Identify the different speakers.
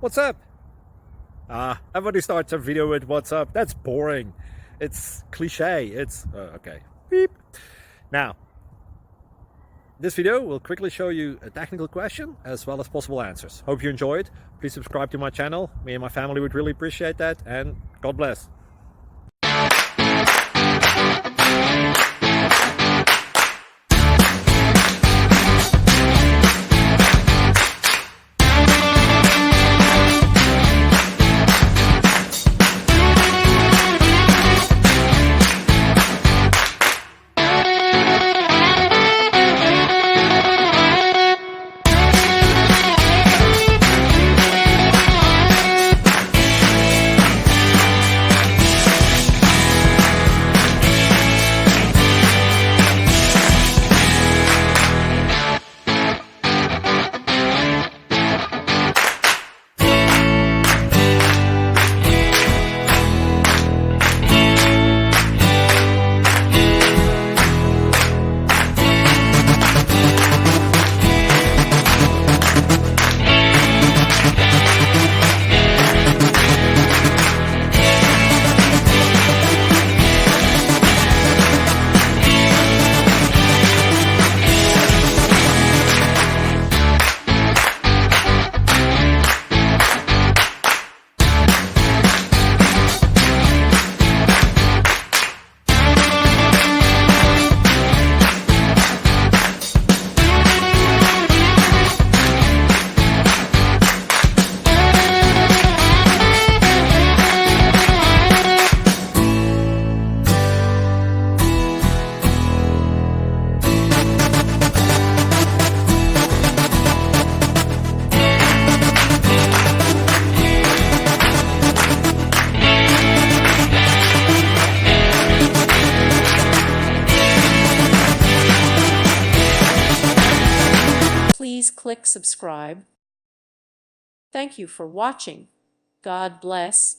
Speaker 1: What's up? Everybody starts a video with what's up. That's boring. It's cliche. It's okay. Beep. Now, this video will quickly show you a technical question as well as possible answers. Hope you enjoyed. Please subscribe to my channel. Me and my family would really appreciate that, and God bless.
Speaker 2: Please click subscribe. Thank you for watching. God bless.